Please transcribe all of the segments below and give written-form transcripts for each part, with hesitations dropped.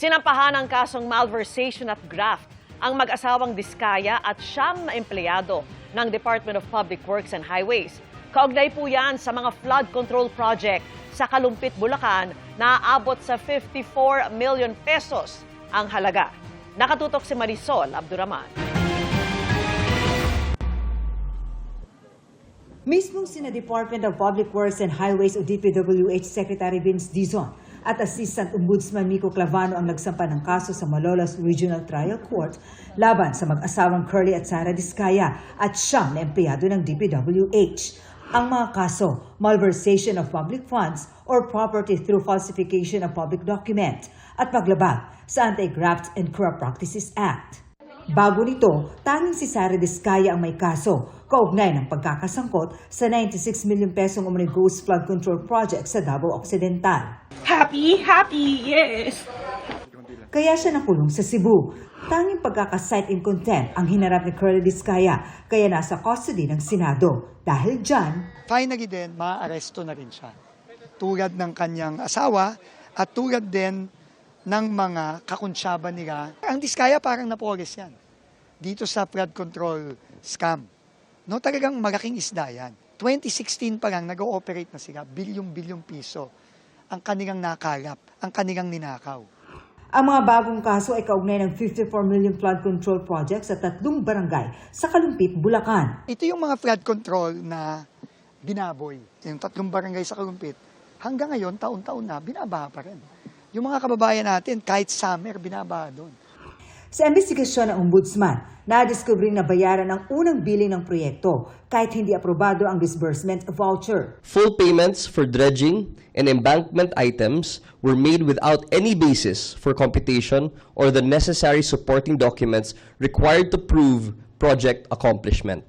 Sinampahan ng kasong malversation at graft ang mag-asawang Diskaya at 9 na empleyado ng Department of Public Works and Highways. Kaugnay po yan sa mga flood control project sa Kalumpit, Bulacan na aabot sa 54 million pesos ang halaga. Nakatutok si Marisol Abduraman. Mismong sina Department of Public Works and Highways o DPWH Secretary Vince Dizon at Assistant Ombudsman Miko Clavano ang nagsampa ng kaso sa Malolos Regional Trial Court laban sa mag-asawang Curly at Sara Diskaya at 9 na empleyado ng DPWH. Ang mga kaso, malversation of public funds or property through falsification of public document at paglabag sa Anti-Graft and Corrupt Practices Act. Bago nito, tanging si Sara Diskaya ang may kaso, kaugnay ng pagkakasangkot sa 96 million pesong umano'y ghost flood control project sa Davao Occidental. Happy, yes! Kaya siya nakulong sa Cebu. Tanging pagkaka-cite in contempt ang hinarap ni Curly Diskaya, kaya nasa custody ng Senado. Dahil dyan, finally din, maaaresto na rin siya. Tulad ng kanyang asawa at tulad din ng mga kakunsyaba nila. Ang Diskaya parang Napoles yan. Dito sa flood control scam. No, talagang malaking isda yan. 2016 pa lang nag-ooperate na sila, bilyong-bilyong piso ang kanilang nakalap, ang kanilang ninakaw. ang mga bagong kaso ay kaugnay ng 54 million flood control project sa 3 barangay sa Kalumpit, Bulacan. Ito yung mga flood control na binaboy. Yung 3 barangay sa Kalumpit, hanggang ngayon, taon-taon na, binabaha pa rin. Yung mga kababayan natin, kahit summer, binabaha doon. Sa investigasyon ng Ombudsman, nadiskubreng na bayaran ang unang billing ng proyekto kahit hindi aprobado ang disbursement voucher. Full payments for dredging and embankment items were made without any basis for computation or the necessary supporting documents required to prove project accomplishment.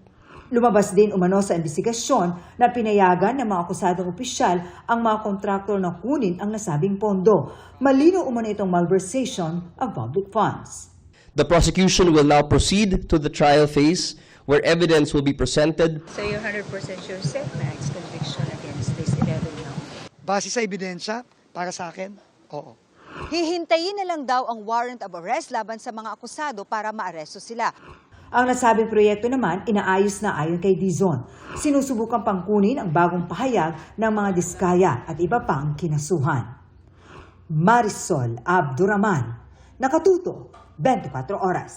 Lumabas din umano sa investigasyon na pinayagan ng mga akusadong opisyal ang mga kontraktor na kunin ang nasabing pondo. Malinaw umano itong malversation of public funds. The prosecution will now proceed to the trial phase where evidence will be presented. So you're 100% sure setbacks conviction against this 11 now? Base sa ebidensya, para sa akin, oo. Hihintayin na lang daw ang warrant of arrest laban sa mga akusado para maaresto sila. Ang nasabing proyekto naman inaayos na ayon kay Dizon. Sinusubukan pang kunin ang bagong pahayag ng mga diskaya at iba pang kinasuhan. Marisol Abduraman, Nakatuto, 24 Oras.